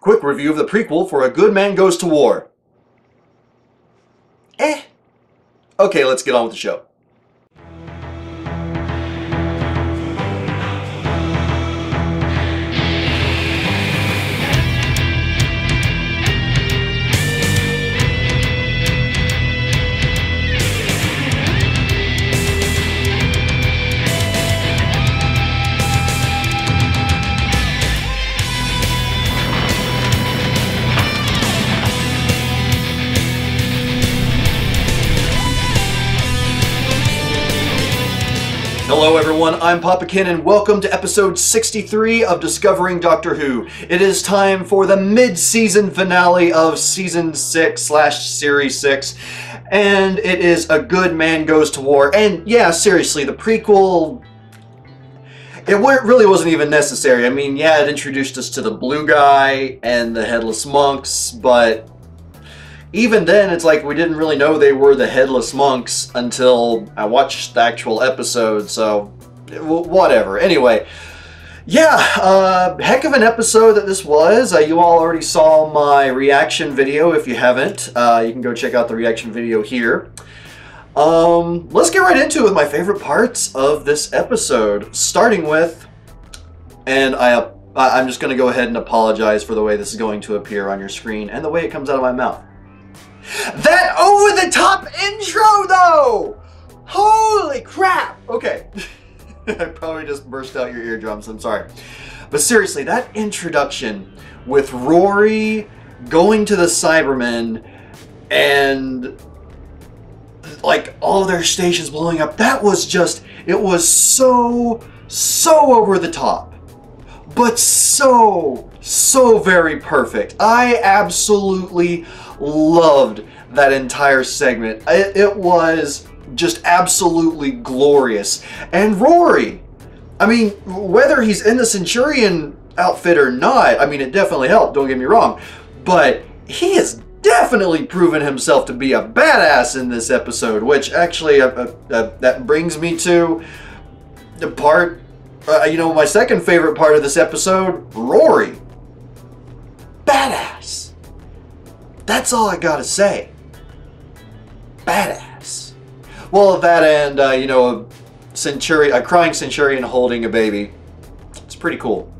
Quick review of the prequel for A Good Man Goes to War. Okay, let's get on with the show. Hello everyone, I'm Papa Kenn and welcome to episode 63 of Discovering Doctor Who. It is time for the mid-season finale of season 6/series 6, and it is A Good Man Goes to War. And yeah, seriously, the prequel, it really wasn't even necessary. I mean, yeah, it introduced us to the blue guy and the Headless Monks, but even then, it's like we didn't really know they were the Headless Monks until I watched the actual episode, so whatever. Anyway, yeah, heck of an episode that this was. You all already saw my reaction video. If you haven't, you can go check out the reaction video here. Let's get right into it with my favorite parts of this episode, starting with, and I'm just going to go ahead and apologize for the way this is going to appear on your screen and the way it comes out of my mouth. That over-the-top intro, though! Holy crap! Okay. I probably just burst out your eardrums, I'm sorry. But seriously, that introduction with Rory going to the Cybermen and like all of their stations blowing up, that was just, it was so over the top. But so very perfect. I absolutely loved that entire segment. It was just absolutely glorious. And Rory, I mean, whether he's in the Centurion outfit or not, I mean, it definitely helped, don't get me wrong, but he has definitely proven himself to be a badass in this episode, which actually, that brings me to the part, you know, my second favorite part of this episode, Rory. Badass. That's all I gotta say. Badass. Well, that and, you know, a crying Centurion holding a baby. It's pretty cool.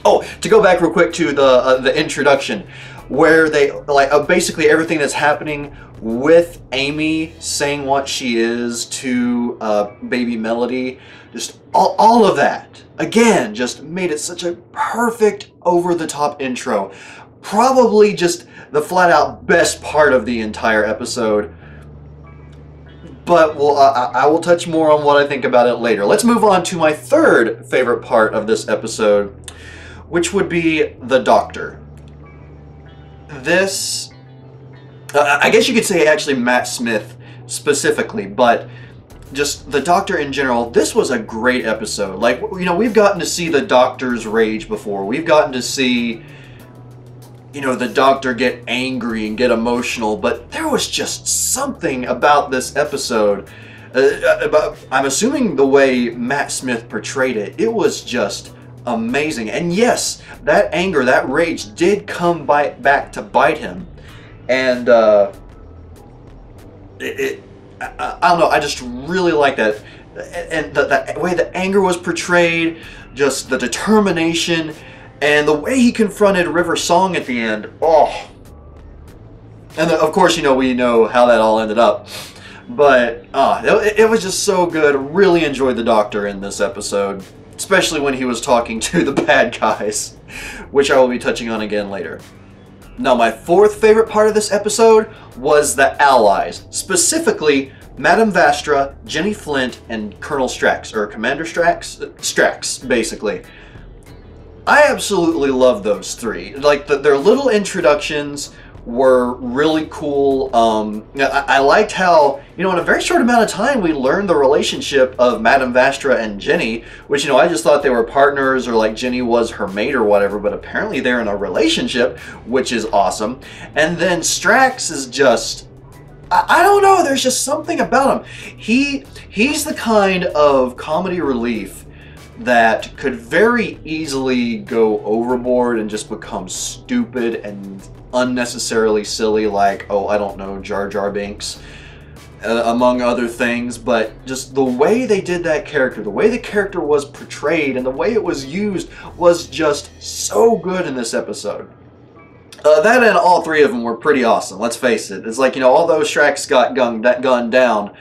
Oh, to go back real quick to the introduction, where they, like, basically everything that's happening with Amy saying what she is to baby Melody, just all of that, again, just made it such a perfect over-the-top intro. Probably just the flat-out best part of the entire episode. But I will touch more on what I think about it later. Let's move on to my third favorite part of this episode, which would be the Doctor. This, I guess you could say actually Matt Smith specifically, but just the Doctor in general, this was a great episode. Like, you know, we've gotten to see the Doctor's rage before. We've gotten to see, you know, the Doctor get angry and get emotional, but there was just something about this episode, I'm assuming the way Matt Smith portrayed it, it was just amazing. And yes, that anger, that rage did come back to bite him. And I don't know, I just really like that. And the way the anger was portrayed, just the determination, and the way he confronted River Song at the end, oh. And of course, you know, we know how that all ended up. But it was just so good. Really enjoyed the Doctor in this episode, especially when he was talking to the bad guys, which I will be touching on again later. Now, my fourth favorite part of this episode was the Allies, specifically Madame Vastra, Jenny Flint, and Colonel Strax, or Commander Strax? Strax, basically. I absolutely love those three. Like, their little introductions were really cool. I liked how, you know, in a very short amount of time, we learned the relationship of Madame Vastra and Jenny, which, you know, I just thought they were partners, or like Jenny was her mate or whatever, but apparently they're in a relationship, which is awesome. And then Strax is just, I don't know, there's just something about him. He's the kind of comedy relief that could very easily go overboard and just become stupid and unnecessarily silly, like, oh, I don't know, Jar Jar Binks, among other things. But just the way they did that character, the way the character was portrayed, and the way it was used was just so good in this episode. That and all three of them were pretty awesome, let's face it. It's like, you know, although Strax got gunned down,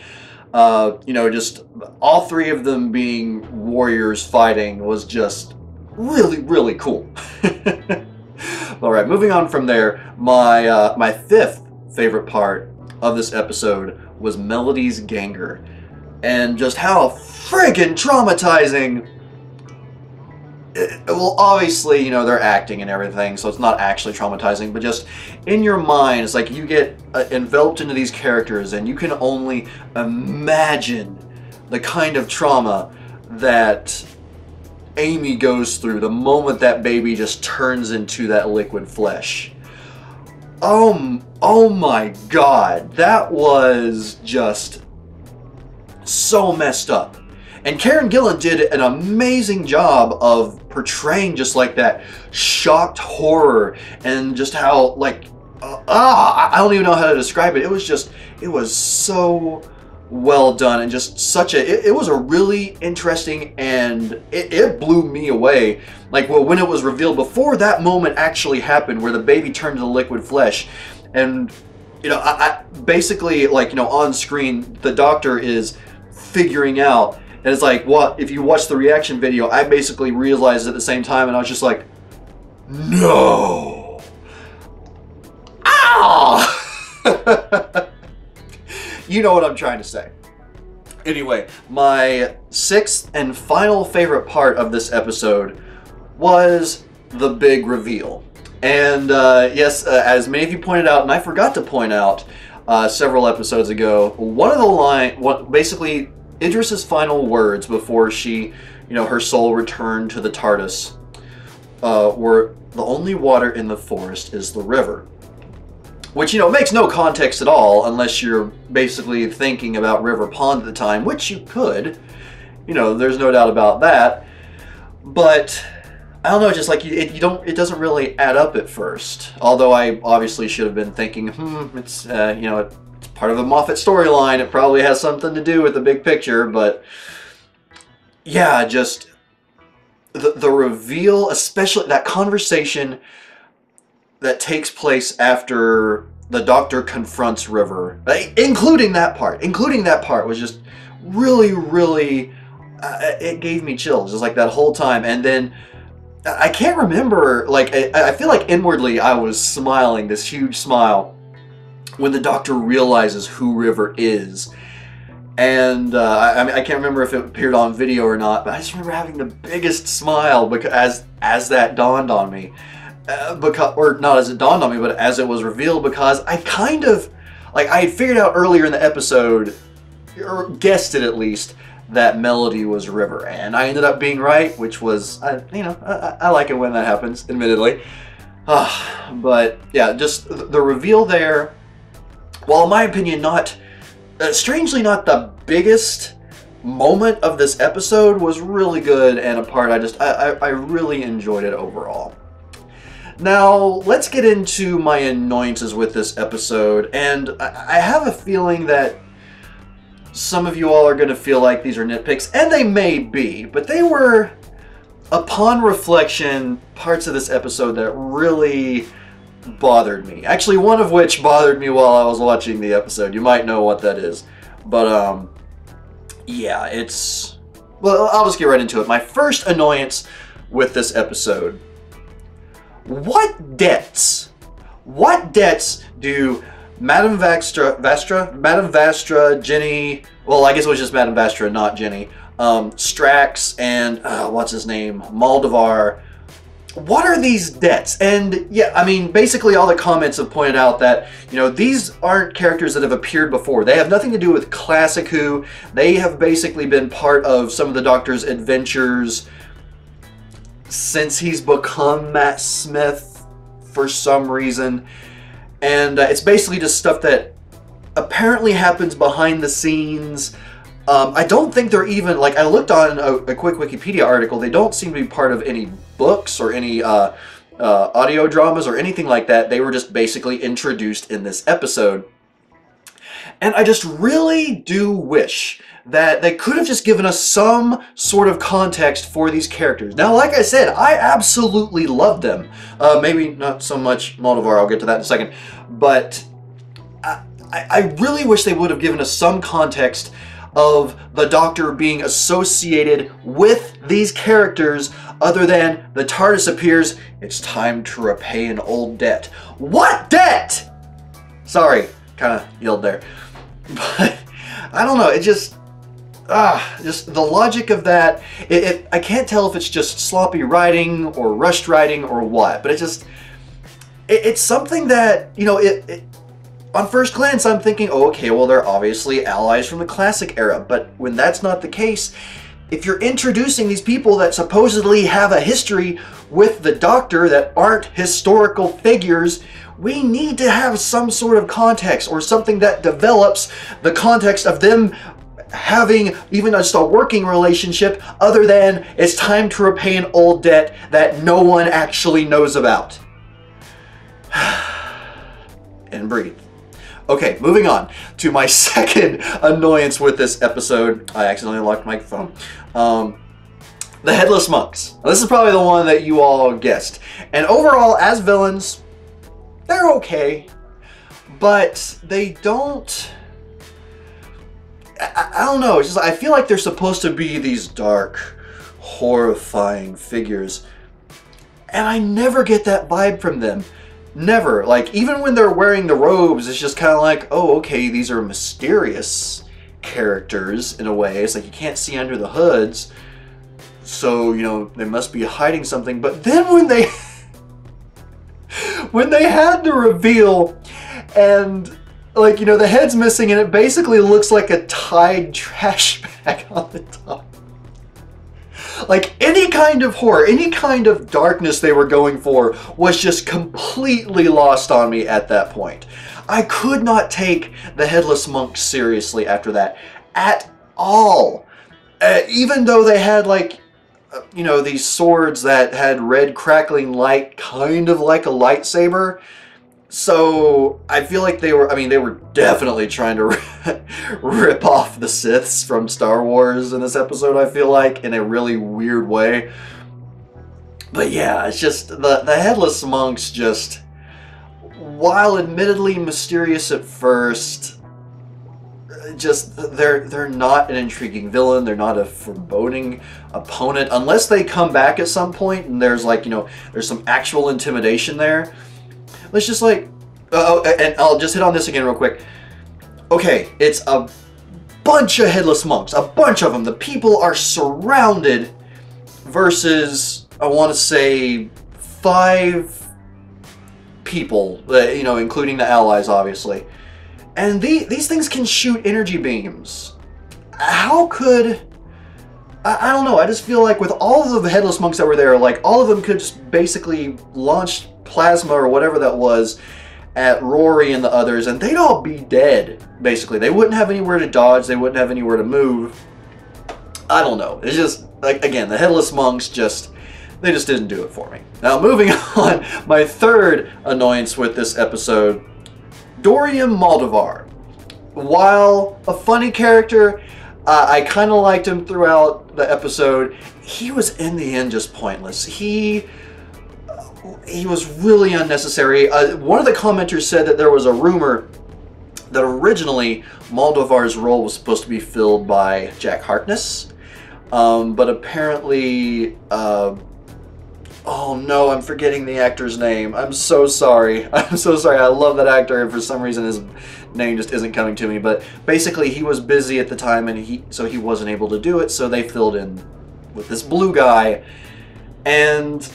you know, just all three of them being warriors fighting was just really, really cool. Alright, moving on from there, my fifth favorite part of this episode was Melody's Ganger. And just how friggin' traumatizing. Well, obviously, you know, they're acting and everything, so it's not actually traumatizing, but just in your mind, it's like you get enveloped into these characters and you can only imagine the kind of trauma that Amy goes through the moment that baby just turns into that liquid flesh. Oh my god, that was just so messed up. And Karen Gillan did an amazing job of portraying just like that shocked horror and just how, like, I don't even know how to describe it. It was so well done and just such a, it was a really interesting, and it blew me away. Like, well, when it was revealed, before that moment actually happened where the baby turned to liquid flesh, and, you know, I basically, like, you know, on screen, the doctor is figuring out. And it's like, what? If you watch the reaction video, I basically realized at the same time, and I was just like, no! Ah! You know what I'm trying to say. Anyway, my sixth and final favorite part of this episode was the big reveal. And yes, as many of you pointed out, and I forgot to point out several episodes ago, one of the basically, Idris's final words before she, you know, her soul returned to the TARDIS, were, the only water in the forest is the river. Which, you know, makes no context at all unless you're basically thinking about River Pond at the time, which you could. You know, there's no doubt about that. But, I don't know, just like, it doesn't really add up at first. Although I obviously should have been thinking, it's, you know, it's part of the Moffat storyline. It probably has something to do with the big picture, but yeah, just the reveal, especially that conversation that takes place after the Doctor confronts River, including that part was just really, really, it gave me chills, just like that whole time. And then I can't remember, like, I feel like inwardly I was smiling, this huge smile, when the Doctor realizes who River is. And I mean, I can't remember if it appeared on video or not, but I just remember having the biggest smile because as that dawned on me. Or not as it dawned on me, but as it was revealed, because I kind of, like, I had figured out earlier in the episode, or guessed it at least, that Melody was River, and I ended up being right, which was, you know, I like it when that happens, admittedly. But yeah, just the reveal there, while in my opinion not, strangely not the biggest moment of this episode, was really good and a part I really enjoyed it overall. Now, let's get into my annoyances with this episode, and I have a feeling that some of you all are going to feel like these are nitpicks, and they may be, but they were, upon reflection, parts of this episode that really bothered me. Actually, one of which bothered me while I was watching the episode. You might know what that is. But, yeah, it's... Well, I'll just get right into it. My first annoyance with this episode. What debts do Madame Vastra, Jenny, well, I guess it was just Madame Vastra, not Jenny, Strax, and, what's his name, Maldivar, what are these debts? And, yeah, I mean, basically all the comments have pointed out that, you know, these aren't characters that have appeared before. They have nothing to do with Classic Who. They have basically been part of some of the Doctor's adventures since he's become Matt Smith for some reason. And it's basically just stuff that apparently happens behind the scenes. I don't think they're even, like, I looked on a quick Wikipedia article, they don't seem to be part of any books or any audio dramas or anything like that. They were just basically introduced in this episode. And I just really do wish that they could have just given us some sort of context for these characters. Now, like I said, I absolutely loved them. Maybe not so much Moldovar, I'll get to that in a second. But I really wish they would have given us some context of the Doctor being associated with these characters other than the TARDIS appears, it's time to repay an old debt. What debt? Sorry, kind of yelled there. But I don't know, it just the logic of that, I can't tell if it's just sloppy writing or rushed writing or what, but it's something that, you know, on first glance, I'm thinking, oh, okay, well, they're obviously allies from the classic era. But when that's not the case, if you're introducing these people that supposedly have a history with the Doctor that aren't historical figures, we need to have some sort of context or something that develops the context of them having even just a working relationship other than it's time to repay an old debt that no one actually knows about. And breathe. Okay, moving on to my second annoyance with this episode. I accidentally locked my phone. The Headless Monks. Now, this is probably the one that you all guessed. And overall, as villains, they're okay. But they don't... I don't know. It's just, I feel like they're supposed to be these dark, horrifying figures. And I never get that vibe from them. Never. Like, even when they're wearing the robes, it's just kind of like, oh, okay, these are mysterious characters in a way. It's like you can't see under the hoods. So, you know, they must be hiding something. But then when they... when they had the reveal and, like, you know, the head's missing and it basically looks like a tied trash bag on the top. Like, any kind of horror, any kind of darkness they were going for was just completely lost on me at that point. I could not take the Headless Monks seriously after that at all. Even though they had, like, you know, these swords that had red crackling light, kind of like a lightsaber. So I feel like they were, I mean, they were definitely trying to rip off the Siths from Star Wars in this episode, I feel like, in a really weird way. But yeah, it's just, the Headless Monks just, while admittedly mysterious at first, just, they're not an intriguing villain, they're not a foreboding opponent, unless they come back at some point and there's, like, you know, there's some actual intimidation there. Let's just, like, and I'll just hit on this again real quick. Okay, it's a bunch of Headless Monks, a bunch of them. The people are surrounded versus, I want to say, 5 people, you know, including the allies, obviously. And these things can shoot energy beams. How could... I don't know, I just feel like with all of the Headless Monks that were there, like, all of them could just basically launch plasma or whatever that was at Rory and the others, and they'd all be dead, basically. They wouldn't have anywhere to dodge, they wouldn't have anywhere to move. I don't know. It's just, like, again, the Headless Monks just, they just didn't do it for me. Now, moving on, my third annoyance with this episode, Dorian Maldonado. While a funny character, I kind of liked him throughout the episode, he was in the end just pointless. He was really unnecessary. One of the commenters said that there was a rumor that originally Moldovar's role was supposed to be filled by Jack Harkness, but apparently, oh no, I'm forgetting the actor's name. I'm so sorry. I'm so sorry. I love that actor, and for some reason his name just isn't coming to me. But basically, he was busy at the time, and so he wasn't able to do it. So they filled in with this blue guy, and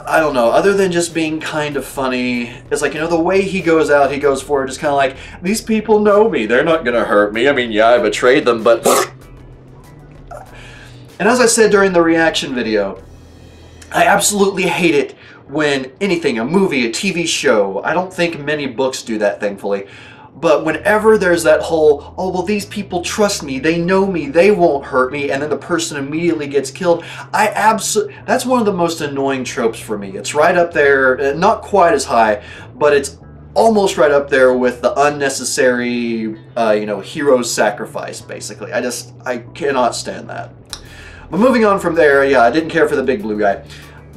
I don't know, other than just being kind of funny, it's like, you know, the way he goes out, he goes forward, just kind of like, these people know me, they're not gonna hurt me. I mean, yeah, I betrayed them, but... And as I said during the reaction video, I absolutely hate it when anything, a movie, a TV show, I don't think many books do that, thankfully, But whenever there's that whole, oh, well, these people trust me, they know me, they won't hurt me, and then the person immediately gets killed, that's one of the most annoying tropes for me. It's right up there, not quite as high, but it's almost right up there with the unnecessary, you know, hero sacrifice, basically. I cannot stand that. But moving on from there, yeah, I didn't care for the big blue guy.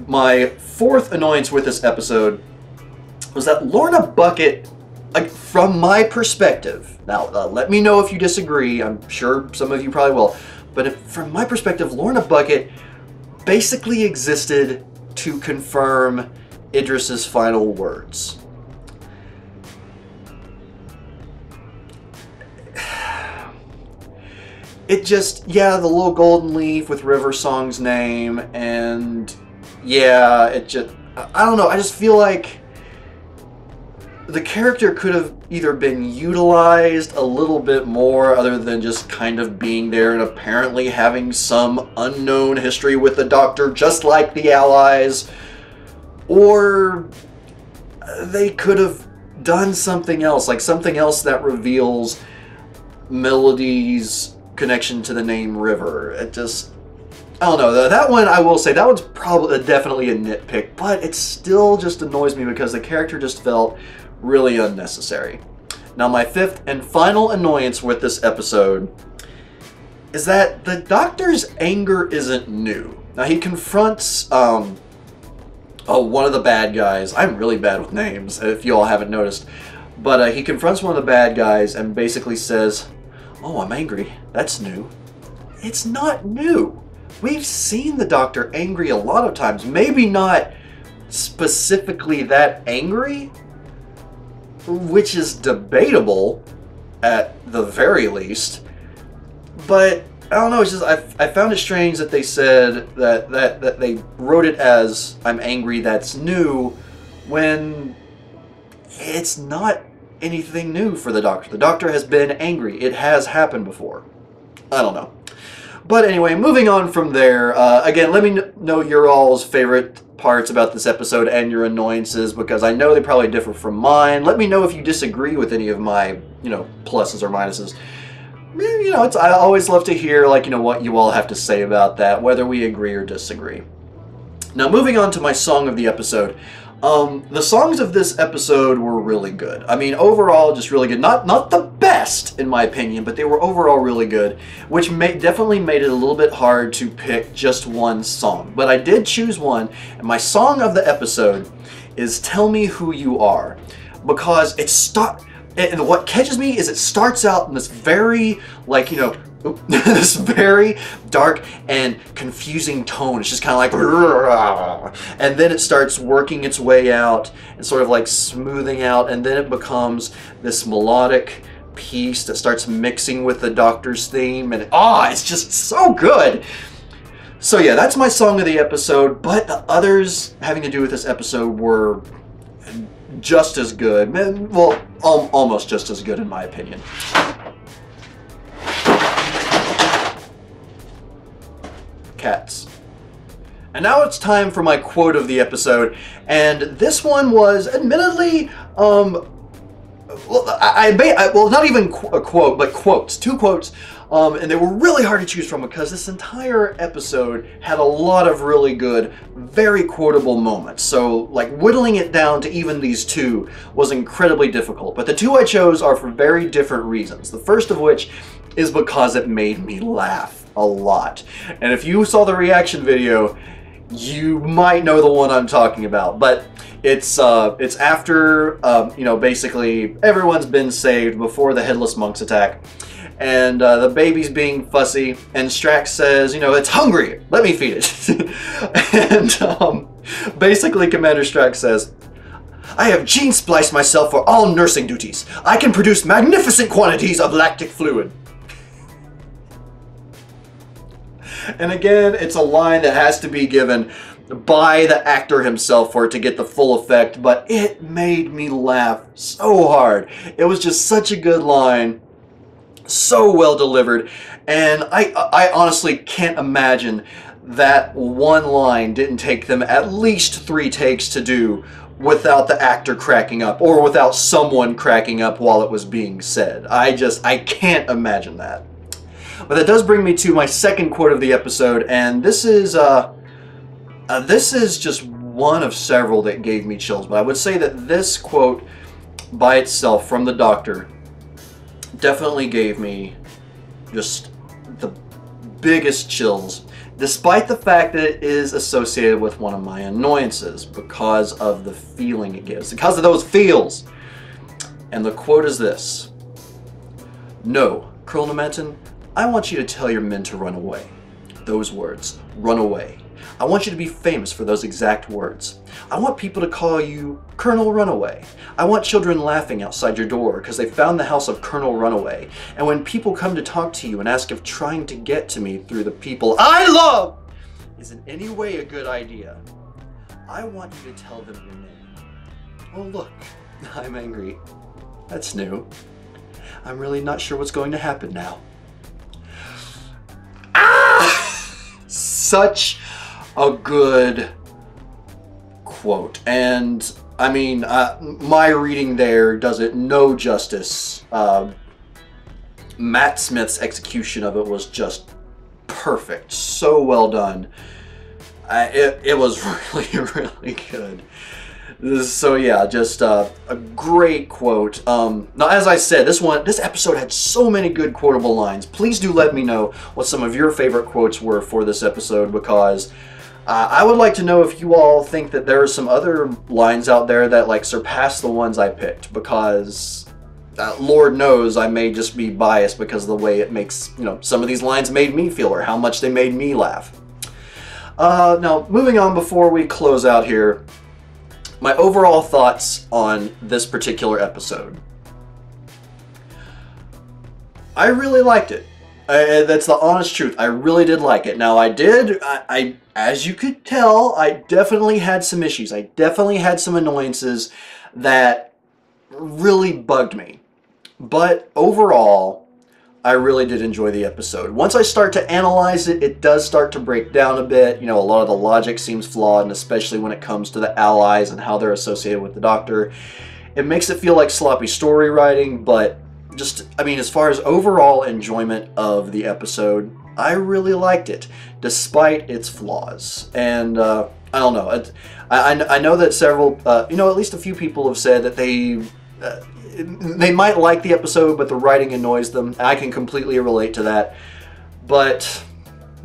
My fourth annoyance with this episode was that Lana Bucket, like, from my perspective, now let me know if you disagree, I'm sure some of you probably will, but from my perspective, Lana Bucket basically existed to confirm Idris's final words. It just, yeah, the little golden leaf with River Song's name, and yeah, it just, I don't know, I just feel like the character could have either been utilized a little bit more other than just kind of being there and apparently having some unknown history with the Doctor, just like the Allies, or they could have done something else, like something else that reveals Melody's connection to the name River. It just, I don't know, that one, I will say, that one's probably definitely a nitpick, but it still just annoys me because the character just felt really unnecessary. Now, my fifth and final annoyance with this episode is that the Doctor's anger isn't new. Now, he confronts one of the bad guys. I'm really bad with names, if you all haven't noticed. But he confronts one of the bad guys and basically says, "Oh, I'm angry. That's new." It's not new. We've seen the Doctor angry a lot of times. Maybe not specifically that angry, which is debatable at the very least. But I don't know, it's just I found it strange that they said that they wrote it as "I'm angry, that's new," when it's not anything new for the Doctor. The Doctor has been angry. It has happened before. I don't know. But anyway, moving on from there, again, let me know your all's favorite parts about this episode and your annoyances, because I know they probably differ from mine. Let me know if you disagree with any of my, you know, pluses or minuses. You know, I always love to hear, like, you know, what you all have to say about that, whether we agree or disagree. Now, moving on to my song of the episode. The songs of this episode were really good. I mean, overall, just really good. Not the best, in my opinion, but they were overall really good, which definitely made it a little bit hard to pick just one song. But I did choose one, and my song of the episode is "Tell Me Who You Are," because and what catches me is it starts out in this very, like, you know, this very dark and confusing tone. It's just kind of like, and then it starts working its way out and sort of like smoothing out, and then it becomes this melodic piece that starts mixing with the Doctor's theme, and it's just so good. So yeah, that's my song of the episode, but the others having to do with this episode were just as good. Well, almost just as good in my opinion. Cats. And now it's time for my quote of the episode, and this one was admittedly, well, not even a quote, but quotes, two quotes, and they were really hard to choose from because this entire episode had a lot of really good, very quotable moments. So, like, whittling it down to even these two was incredibly difficult. But the two I chose are for very different reasons. The first of which is because it made me laugh a lot. And if you saw the reaction video, you might know the one I'm talking about. But it's after, you know, basically everyone's been saved before the Headless Monks attack. And the baby's being fussy, and Strax says, you know, "It's hungry, let me feed it." And basically Commander Strax says, "I have gene spliced myself for all nursing duties. I can produce magnificent quantities of lactic fluid." And again, it's a line that has to be given by the actor himself for it to get the full effect, but it made me laugh so hard. It was just such a good line. So well delivered, and I honestly can't imagine that one line didn't take them at least 3 takes to do without the actor cracking up or without someone cracking up while it was being said. I can't imagine that. But that does bring me to my second quote of the episode, and this is just one of several that gave me chills. But I would say that this quote by itself from the Doctor definitely gave me just the biggest chills, despite the fact that it is associated with one of my annoyances because of the feeling it gives, because of those feels. And the quote is this: "No, Colonel Manton, I want you to tell your men to run away. Those words, run away. I want you to be famous for those exact words. I want people to call you Colonel Runaway. I want children laughing outside your door because they found the house of Colonel Runaway. And when people come to talk to you and ask if trying to get to me through the people I love is in any way a good idea, I want you to tell them your name. Oh look, I'm angry. That's new. I'm really not sure what's going to happen now." Such a good quote, and I mean, my reading there does it no justice. Matt Smith's execution of it was just perfect, so well done. It was really, really good. So yeah, just a great quote. Now, as I said, this episode had so many good quotable lines. Please do let me know what some of your favorite quotes were for this episode, because I would like to know if you all think that there are some other lines out there that like surpass the ones I picked, because Lord knows I may just be biased because of the way it makes, some of these lines made me feel or how much they made me laugh. Now, moving on before we close out here, my overall thoughts on this particular episode. I really liked it. That's the honest truth. I really did like it. Now, I as you could tell, I definitely had some issues. I definitely had some annoyances that really bugged me. But overall, I really did enjoy the episode. Once I start to analyze it, it does start to break down a bit. A lot of the logic seems flawed, and especially when it comes to the allies and how they're associated with the Doctor. It makes it feel like sloppy story writing, but just, as far as overall enjoyment of the episode, I really liked it, despite its flaws. And, I don't know. I know that several, at least a few people have said that they might like the episode, but the writing annoys them. I can completely relate to that. But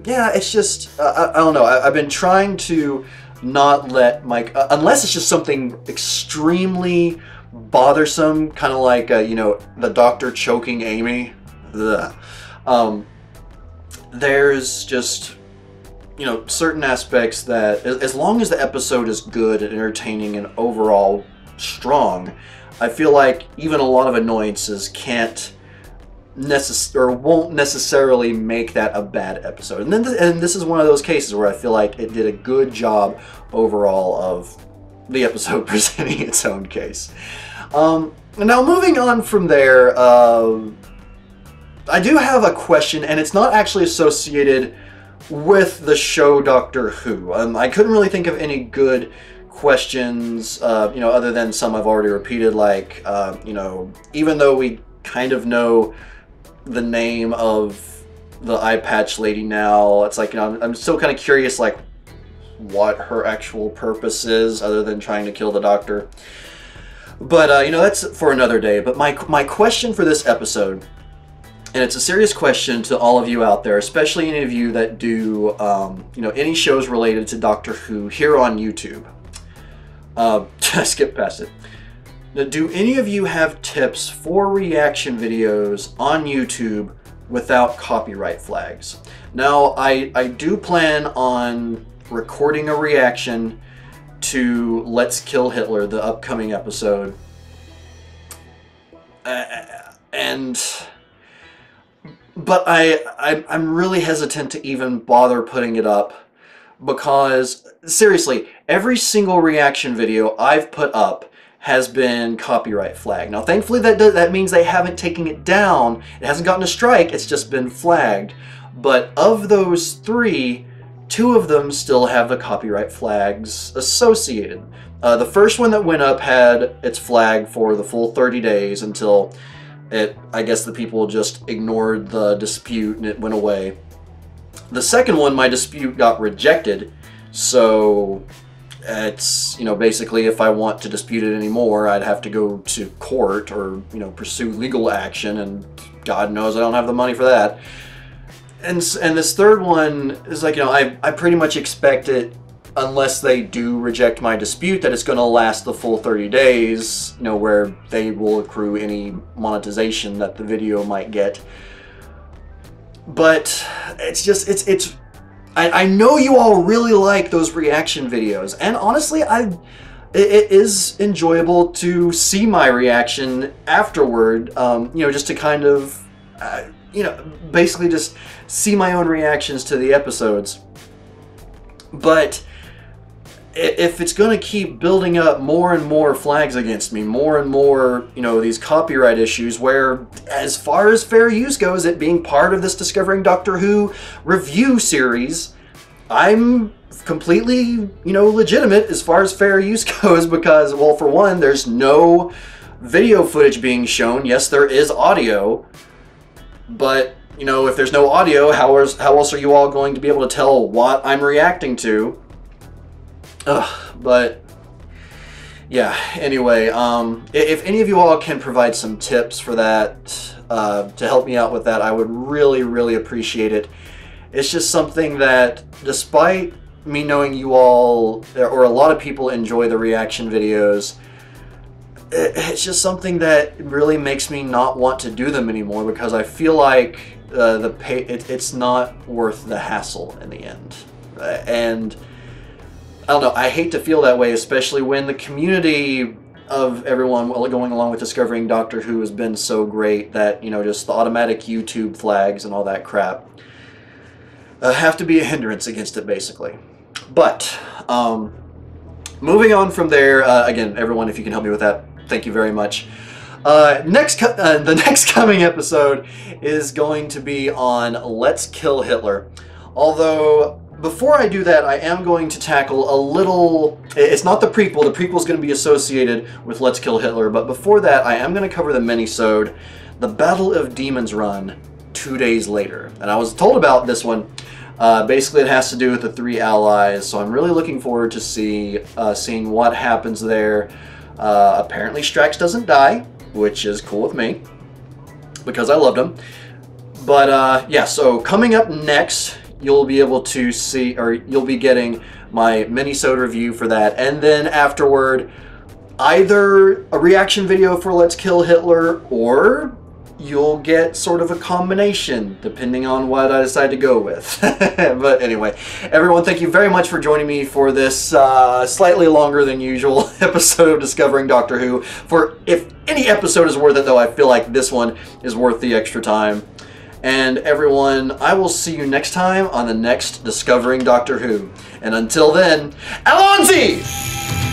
yeah, it's just, I don't know. I've been trying to not let unless it's just something extremely bothersome, kind of like, the Doctor choking Amy. There's just, certain aspects that, as long as the episode is good and entertaining and overall strong, I feel like even a lot of annoyances won't necessarily make that a bad episode. And this is one of those cases where I feel like it did a good job overall of the episode presenting its own case. Now, moving on from there, I do have a question, and it's not actually associated with the show Doctor Who. I couldn't really think of any good questions, other than some I've already repeated, like, even though we kind of know the name of the eye patch lady now, it's like, I'm still kind of curious, like, what her actual purpose is, other than trying to kill the Doctor. But, that's for another day. But my question for this episode, and it's a serious question to all of you out there, especially any of you that do, any shows related to Doctor Who here on YouTube. Skip past it. Now, do any of you have tips for reaction videos on YouTube without copyright flags? Now, I do plan on recording a reaction to Let's Kill Hitler, the upcoming episode. But I'm really hesitant to even bother putting it up, because seriously, every single reaction video I've put up has been copyright flagged. Now, thankfully, that means they haven't taken it down. It hasn't gotten a strike. It's just been flagged. But of those three, 2 of them still have the copyright flags associated. The first one that went up had its flag for the full 30 days until I guess the people just ignored the dispute and it went away. The second one, my dispute got rejected, so it's, basically if I want to dispute it anymore, I'd have to go to court or, pursue legal action, and God knows I don't have the money for that. And this third one is like, I pretty much expect it, unless they do reject my dispute, that it's going to last the full 30 days, where they will accrue any monetization that the video might get. But it's just, I know you all really like those reaction videos, and honestly, it is enjoyable to see my reaction afterward, just to kind of, basically just see my own reactions to the episodes. But if it's going to keep building up more and more flags against me, more and more, these copyright issues, where as far as fair use goes, it being part of this Discovering Doctor Who review series, I'm completely, legitimate as far as fair use goes, because, well, for one, there's no video footage being shown. Yes, there is audio, but, if there's no audio, how else are you all going to be able to tell what I'm reacting to? But yeah, anyway, if any of you all can provide some tips for that, to help me out with that, I would really, really appreciate it. It's just something that, despite me knowing you all, or a lot of people enjoy the reaction videos, it's just something that really makes me not want to do them anymore, because I feel like it's not worth the hassle in the end. And I don't know, I hate to feel that way, especially when the community of everyone going along with Discovering Doctor Who has been so great that, just the automatic YouTube flags and all that crap have to be a hindrance against it, basically. But, moving on from there, again, everyone, if you can help me with that, thank you very much. The next coming episode is going to be on Let's Kill Hitler. Although, before I do that, I am going to tackle a little... It's not the prequel. The prequel is going to be associated with Let's Kill Hitler. But before that, I am going to cover the minisode, The Battle of Demon's Run, 2 days later. And I was told about this one. Basically, it has to do with the 3 allies. So I'm really looking forward to seeing what happens there. Apparently, Strax doesn't die, which is cool with me, because I loved him. But yeah, so coming up next, you'll be able to see, or you'll be getting my minisode review for that, and then afterward, either a reaction video for Let's Kill Hitler, or you'll get sort of a combination, depending on what I decide to go with. But anyway, everyone, thank you very much for joining me for this slightly longer than usual episode of Discovering Doctor Who. If any episode is worth it, though, I feel like this one is worth the extra time. And everyone, I will see you next time on the next Discovering Doctor Who. And until then, Alonzi!